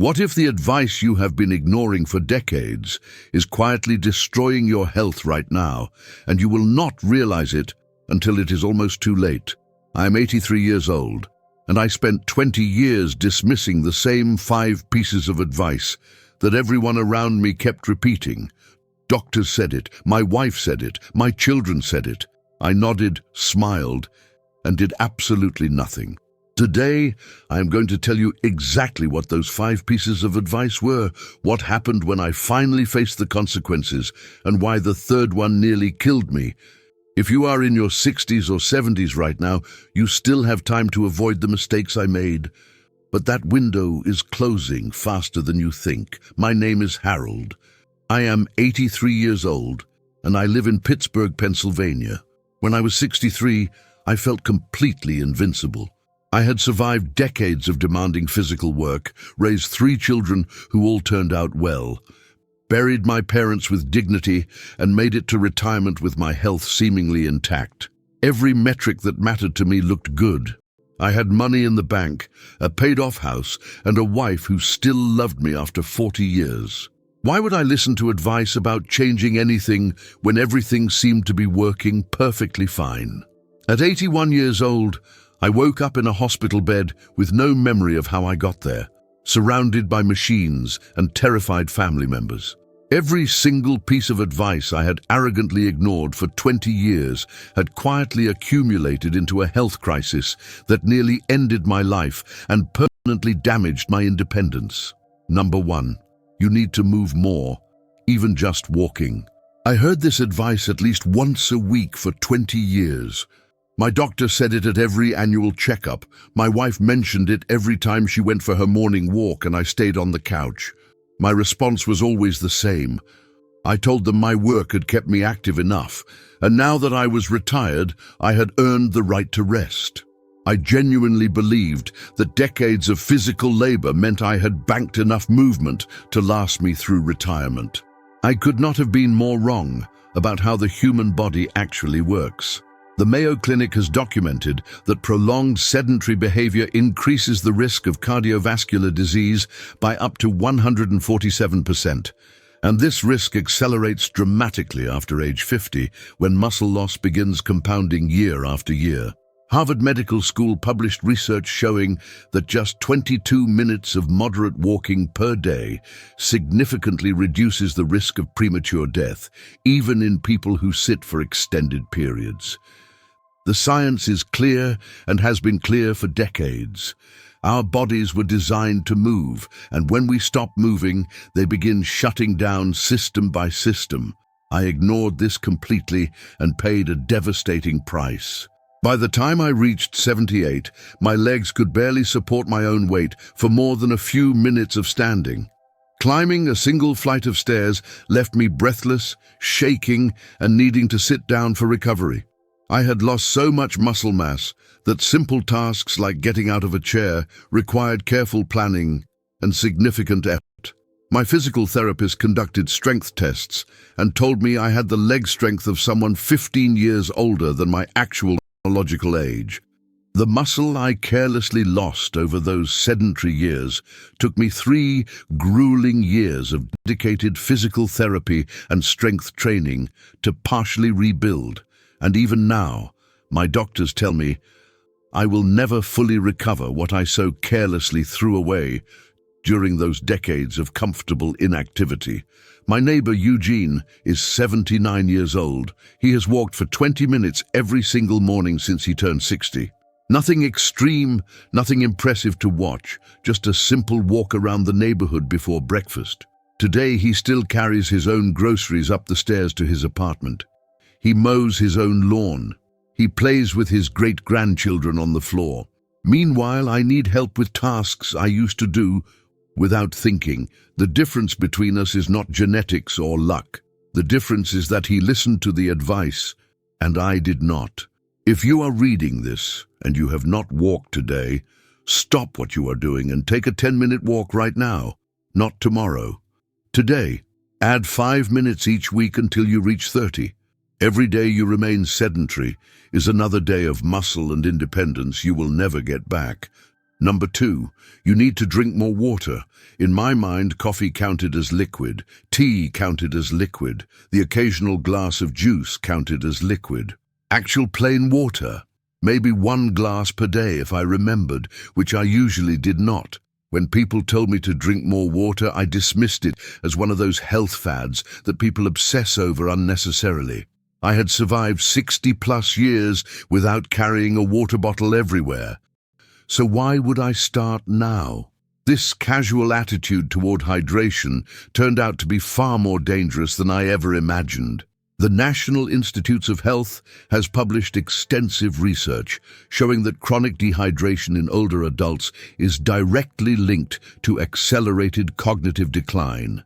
What if the advice you have been ignoring for decades is quietly destroying your health right now, and you will not realize it until it is almost too late? I am 83 years old, and I spent 20 years dismissing the same 5 pieces of advice that everyone around me kept repeating. Doctors said it, my wife said it, my children said it. I nodded, smiled, and did absolutely nothing. Today, I am going to tell you exactly what those 5 pieces of advice were, what happened when I finally faced the consequences, and why the third one nearly killed me. If you are in your 60s or 70s right now, you still have time to avoid the mistakes I made. But that window is closing faster than you think. My name is Harold. I am 83 years old, and I live in Pittsburgh, Pennsylvania. When I was 63, I felt completely invincible. I had survived decades of demanding physical work, raised 3 children who all turned out well, buried my parents with dignity, and made it to retirement with my health seemingly intact. Every metric that mattered to me looked good. I had money in the bank, a paid-off house, and a wife who still loved me after 40 years. Why would I listen to advice about changing anything when everything seemed to be working perfectly fine? At 81 years old, I woke up in a hospital bed with no memory of how I got there, surrounded by machines and terrified family members. Every single piece of advice I had arrogantly ignored for 20 years had quietly accumulated into a health crisis that nearly ended my life and permanently damaged my independence. Number 1, you need to move more, even just walking. I heard this advice at least once a week for 20 years. My doctor said it at every annual checkup. My wife mentioned it every time she went for her morning walk and I stayed on the couch. My response was always the same. I told them my work had kept me active enough, and now that I was retired, I had earned the right to rest. I genuinely believed that decades of physical labor meant I had banked enough movement to last me through retirement. I could not have been more wrong about how the human body actually works. The Mayo Clinic has documented that prolonged sedentary behavior increases the risk of cardiovascular disease by up to 147%. And this risk accelerates dramatically after age 50, when muscle loss begins compounding year after year. Harvard Medical School published research showing that just 22 minutes of moderate walking per day significantly reduces the risk of premature death, even in people who sit for extended periods. The science is clear and has been clear for decades. Our bodies were designed to move, and when we stop moving, they begin shutting down system by system. I ignored this completely and paid a devastating price. By the time I reached 78, my legs could barely support my own weight for more than a few minutes of standing. Climbing a single flight of stairs left me breathless, shaking, and needing to sit down for recovery. I had lost so much muscle mass that simple tasks like getting out of a chair required careful planning and significant effort. My physical therapist conducted strength tests and told me I had the leg strength of someone 15 years older than my actual biological age. The muscle I carelessly lost over those sedentary years took me 3 grueling years of dedicated physical therapy and strength training to partially rebuild. And even now, my doctors tell me I will never fully recover what I so carelessly threw away during those decades of comfortable inactivity. My neighbor Eugene is 79 years old. He has walked for 20 minutes every single morning since he turned 60. Nothing extreme, nothing impressive to watch, just a simple walk around the neighborhood before breakfast. Today he still carries his own groceries up the stairs to his apartment. He mows his own lawn. He plays with his great-grandchildren on the floor. Meanwhile, I need help with tasks I used to do without thinking. The difference between us is not genetics or luck. The difference is that he listened to the advice, and I did not. If you are reading this and you have not walked today, stop what you are doing and take a 10-minute walk right now, not tomorrow. Today, add 5 minutes each week until you reach 30. Every day you remain sedentary is another day of muscle and independence you will never get back. Number 2, you need to drink more water. In my mind, coffee counted as liquid, tea counted as liquid, the occasional glass of juice counted as liquid. Actual plain water, maybe 1 glass per day if I remembered, which I usually did not. When people told me to drink more water, I dismissed it as one of those health fads that people obsess over unnecessarily. I had survived 60+ years without carrying a water bottle everywhere. So why would I start now? This casual attitude toward hydration turned out to be far more dangerous than I ever imagined. The National Institutes of Health has published extensive research showing that chronic dehydration in older adults is directly linked to accelerated cognitive decline,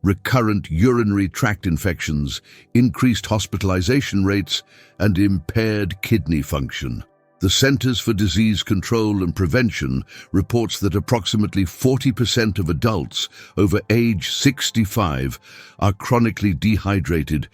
recurrent urinary tract infections, increased hospitalization rates, and impaired kidney function. The Centers for Disease Control and Prevention reports that approximately 40% of adults over age 65 are chronically dehydrated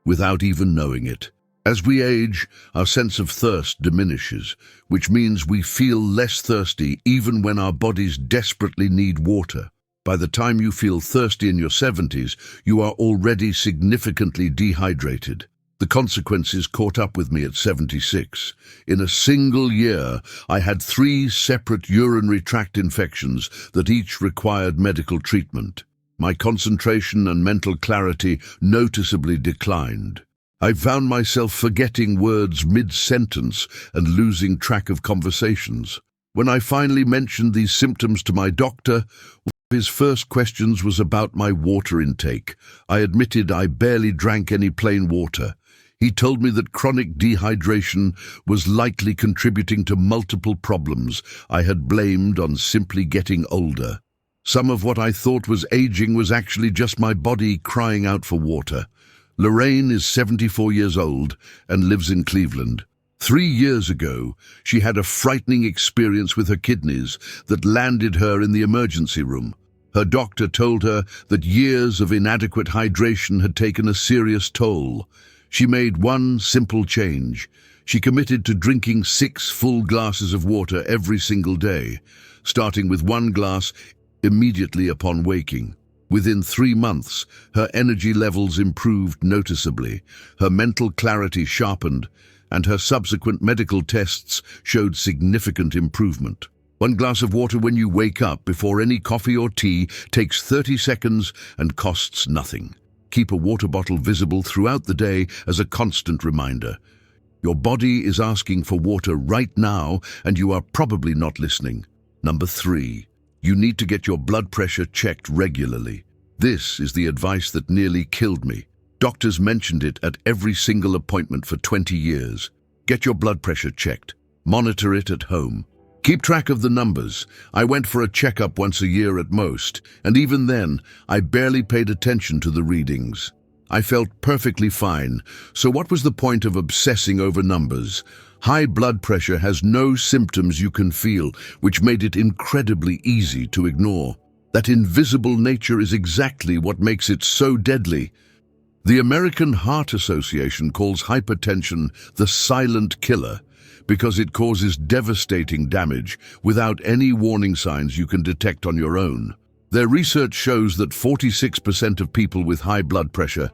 without even knowing it. As we age, our sense of thirst diminishes, which means we feel less thirsty even when our bodies desperately need water. By the time you feel thirsty in your 70s, you are already significantly dehydrated. The consequences caught up with me at 76. In a single year, I had 3 separate urinary tract infections that each required medical treatment. My concentration and mental clarity noticeably declined. I found myself forgetting words mid-sentence and losing track of conversations. When I finally mentioned these symptoms to my doctor, his first questions was about my water intake. I admitted I barely drank any plain water. He told me that chronic dehydration was likely contributing to multiple problems I had blamed on simply getting older. Some of what I thought was aging was actually just my body crying out for water. Lorraine is 74 years old and lives in Cleveland. 3 years ago, she had a frightening experience with her kidneys that landed her in the emergency room. Her doctor told her that years of inadequate hydration had taken a serious toll. She made one simple change. She committed to drinking 6 full glasses of water every single day, starting with 1 glass immediately upon waking. Within 3 months, her energy levels improved noticeably, her mental clarity sharpened, and her subsequent medical tests showed significant improvement. 1 glass of water when you wake up before any coffee or tea takes 30 seconds and costs nothing. Keep a water bottle visible throughout the day as a constant reminder. Your body is asking for water right now, and you are probably not listening. Number 3, you need to get your blood pressure checked regularly. This is the advice that nearly killed me. Doctors mentioned it at every single appointment for 20 years. Get your blood pressure checked. Monitor it at home. Keep track of the numbers. I went for a checkup once a year at most, and even then, I barely paid attention to the readings. I felt perfectly fine, so what was the point of obsessing over numbers? High blood pressure has no symptoms you can feel, which made it incredibly easy to ignore. That invisible nature is exactly what makes it so deadly. The American Heart Association calls hypertension the silent killer, because it causes devastating damage without any warning signs you can detect on your own. Their research shows that 46% of people with high blood pressure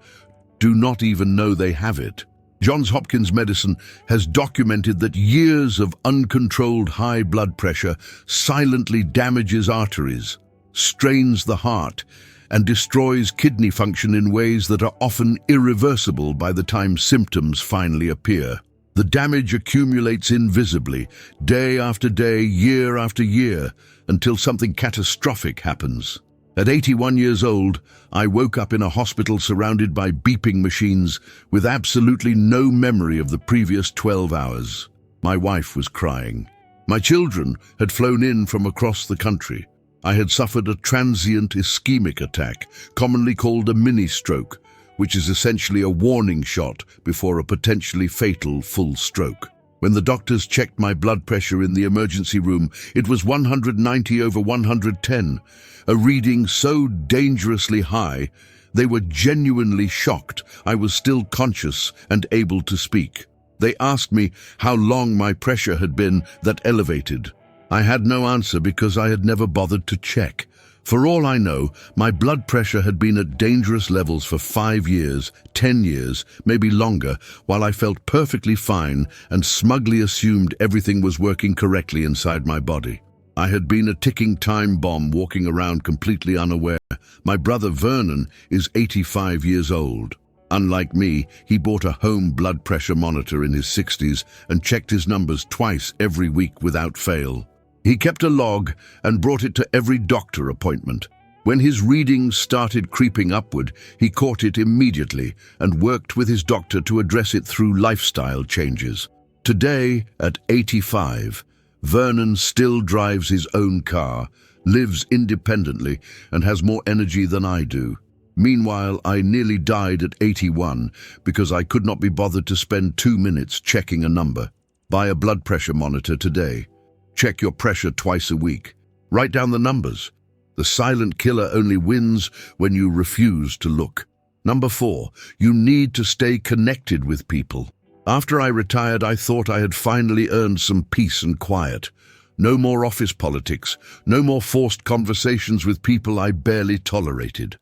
do not even know they have it. Johns Hopkins Medicine has documented that years of uncontrolled high blood pressure silently damages arteries, strains the heart, and destroys kidney function in ways that are often irreversible by the time symptoms finally appear. The damage accumulates invisibly, day after day, year after year, until something catastrophic happens. At 81 years old, I woke up in a hospital surrounded by beeping machines with absolutely no memory of the previous 12 hours. My wife was crying. My children had flown in from across the country. I had suffered a transient ischemic attack, commonly called a mini-stroke, which is essentially a warning shot before a potentially fatal full stroke. When the doctors checked my blood pressure in the emergency room, it was 190/110, a reading so dangerously high, they were genuinely shocked I was still conscious and able to speak. They asked me how long my pressure had been that elevated. I had no answer because I had never bothered to check. For all I know, my blood pressure had been at dangerous levels for 5 years, 10 years, maybe longer, while I felt perfectly fine and smugly assumed everything was working correctly inside my body. I had been a ticking time bomb walking around completely unaware. My brother Vernon is 85 years old. Unlike me, he bought a home blood pressure monitor in his 60s and checked his numbers twice every week without fail. He kept a log and brought it to every doctor appointment. When his readings started creeping upward, he caught it immediately and worked with his doctor to address it through lifestyle changes. Today, at 85, Vernon still drives his own car, lives independently, and has more energy than I do. Meanwhile, I nearly died at 81 because I could not be bothered to spend 2 minutes checking a number. Buy a blood pressure monitor today. Check your pressure twice a week. Write down the numbers. The silent killer only wins when you refuse to look. Number 4, you need to stay connected with people. After I retired, I thought I had finally earned some peace and quiet. No more office politics, no more forced conversations with people I barely tolerated.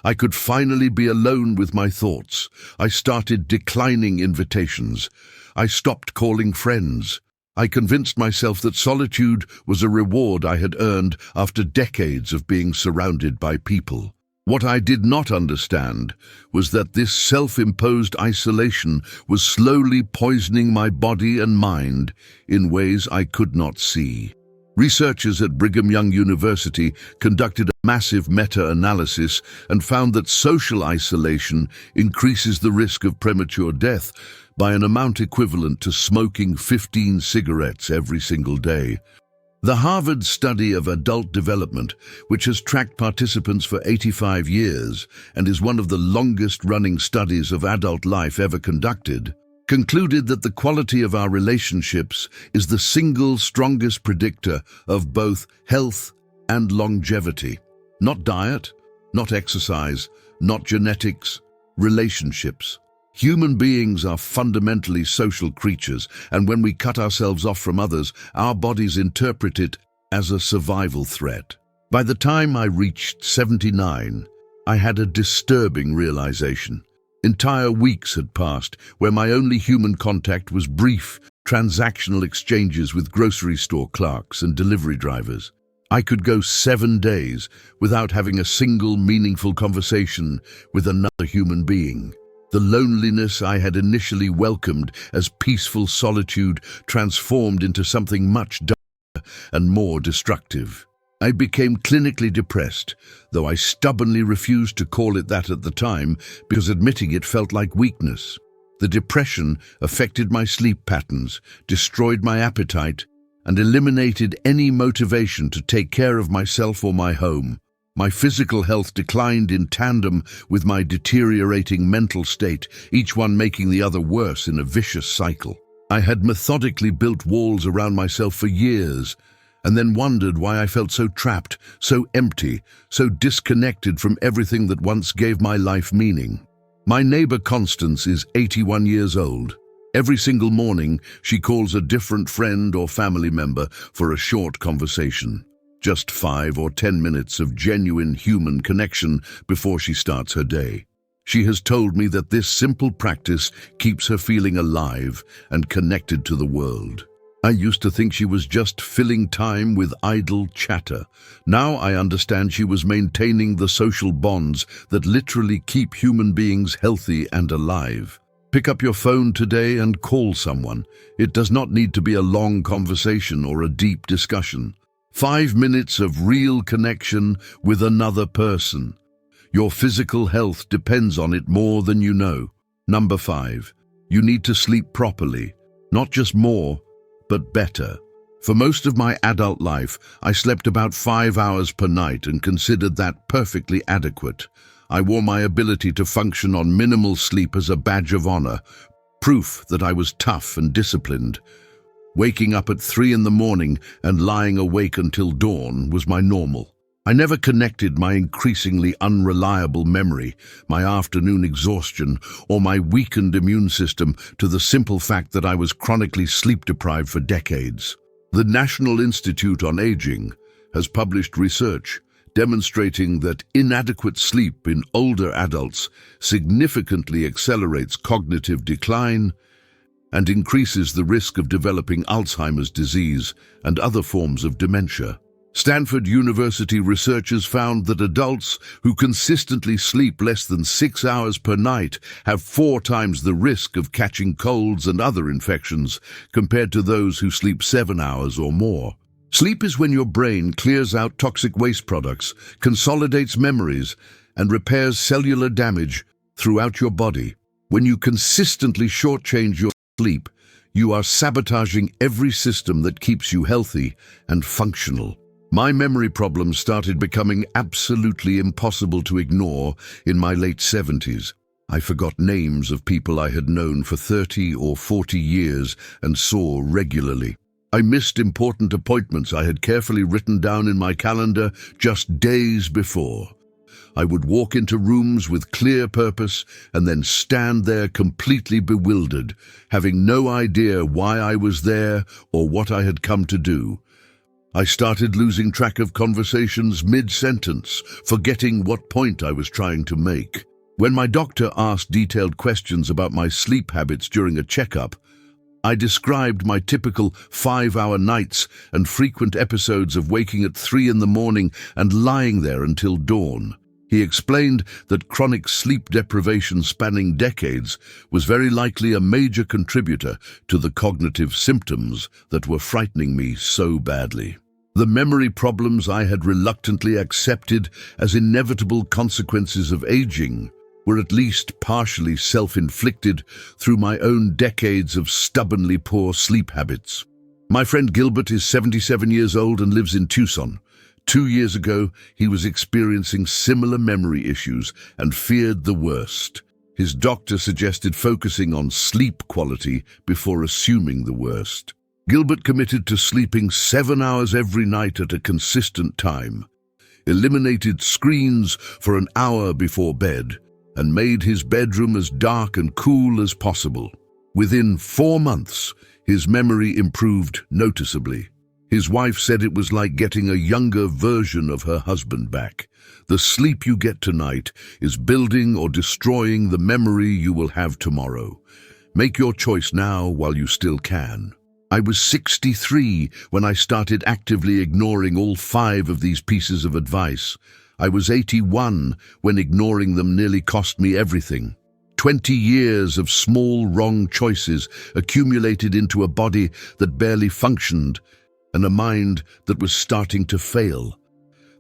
I could finally be alone with my thoughts. I started declining invitations. I stopped calling friends. I convinced myself that solitude was a reward I had earned after decades of being surrounded by people. What I did not understand was that this self-imposed isolation was slowly poisoning my body and mind in ways I could not see. Researchers at Brigham Young University conducted a massive meta-analysis and found that social isolation increases the risk of premature death by an amount equivalent to smoking 15 cigarettes every single day. The Harvard Study of Adult Development, which has tracked participants for 85 years and is one of the longest-running studies of adult life ever conducted, concluded that the quality of our relationships is the single strongest predictor of both health and longevity. Not diet, not exercise, not genetics, relationships. Human beings are fundamentally social creatures, and when we cut ourselves off from others, our bodies interpret it as a survival threat. By the time I reached 79, I had a disturbing realization. Entire weeks had passed where my only human contact was brief, transactional exchanges with grocery store clerks and delivery drivers. I could go 7 days without having a single meaningful conversation with another human being. The loneliness I had initially welcomed as peaceful solitude transformed into something much darker and more destructive. I became clinically depressed, though I stubbornly refused to call it that at the time because admitting it felt like weakness. The depression affected my sleep patterns, destroyed my appetite, and eliminated any motivation to take care of myself or my home. My physical health declined in tandem with my deteriorating mental state, each one making the other worse in a vicious cycle. I had methodically built walls around myself for years, and then wondered why I felt so trapped, so empty, so disconnected from everything that once gave my life meaning. My neighbor Constance is 81 years old. Every single morning, she calls a different friend or family member for a short conversation. Just 5 or 10 minutes of genuine human connection before she starts her day. She has told me that this simple practice keeps her feeling alive and connected to the world. I used to think she was just filling time with idle chatter. Now I understand she was maintaining the social bonds that literally keep human beings healthy and alive. Pick up your phone today and call someone. It does not need to be a long conversation or a deep discussion. 5 minutes of real connection with another person. Your physical health depends on it more than you know. Number 5, you need to sleep properly. Not just more, but better. For most of my adult life, I slept about 5 hours per night and considered that perfectly adequate. I wore my ability to function on minimal sleep as a badge of honor, proof that I was tough and disciplined. Waking up at 3 in the morning and lying awake until dawn was my normal. I never connected my increasingly unreliable memory, my afternoon exhaustion, or my weakened immune system to the simple fact that I was chronically sleep-deprived for decades. The National Institute on Aging has published research demonstrating that inadequate sleep in older adults significantly accelerates cognitive decline and increases the risk of developing Alzheimer's disease and other forms of dementia. Stanford University researchers found that adults who consistently sleep less than 6 hours per night have 4 times the risk of catching colds and other infections compared to those who sleep 7 hours or more. Sleep is when your brain clears out toxic waste products, consolidates memories, and repairs cellular damage throughout your body. When you consistently shortchange your sleep, you are sabotaging every system that keeps you healthy and functional. My memory problems started becoming absolutely impossible to ignore in my late 70s. I forgot names of people I had known for 30 or 40 years and saw regularly. I missed important appointments I had carefully written down in my calendar just days before. I would walk into rooms with clear purpose and then stand there completely bewildered, having no idea why I was there or what I had come to do. I started losing track of conversations mid-sentence, forgetting what point I was trying to make. When my doctor asked detailed questions about my sleep habits during a checkup, I described my typical 5-hour nights and frequent episodes of waking at 3 in the morning and lying there until dawn. He explained that chronic sleep deprivation spanning decades was very likely a major contributor to the cognitive symptoms that were frightening me so badly. The memory problems I had reluctantly accepted as inevitable consequences of aging were at least partially self-inflicted through my own decades of stubbornly poor sleep habits. My friend Gilbert is 77 years old and lives in Tucson. 2 years ago, he was experiencing similar memory issues and feared the worst. His doctor suggested focusing on sleep quality before assuming the worst. Gilbert committed to sleeping 7 hours every night at a consistent time, eliminated screens for an hour before bed, and made his bedroom as dark and cool as possible. Within 4 months, his memory improved noticeably. His wife said it was like getting a younger version of her husband back. The sleep you get tonight is building or destroying the memory you will have tomorrow. Make your choice now while you still can. I was 63 when I started actively ignoring all 5 of these pieces of advice. I was 81 when ignoring them nearly cost me everything. 20 years of small wrong choices accumulated into a body that barely functioned and a mind that was starting to fail.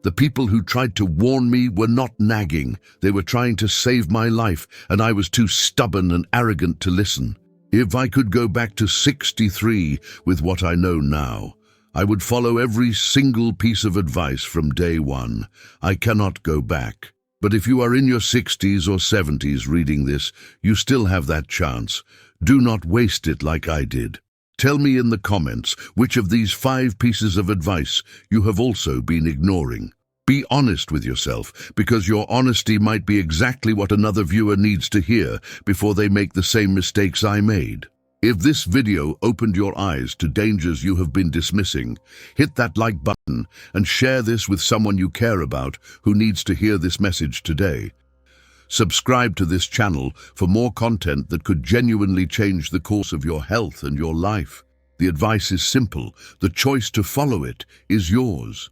The people who tried to warn me were not nagging. They were trying to save my life, and I was too stubborn and arrogant to listen. If I could go back to 63 with what I know now, I would follow every single piece of advice from day one. I cannot go back. But if you are in your 60s or 70s reading this, you still have that chance. Do not waste it like I did. Tell me in the comments which of these 5 pieces of advice you have also been ignoring. Be honest with yourself, because your honesty might be exactly what another viewer needs to hear before they make the same mistakes I made. If this video opened your eyes to dangers you have been dismissing, hit that like button and share this with someone you care about who needs to hear this message today. Subscribe to this channel for more content that could genuinely change the course of your health and your life. The advice is simple. The choice to follow it is yours.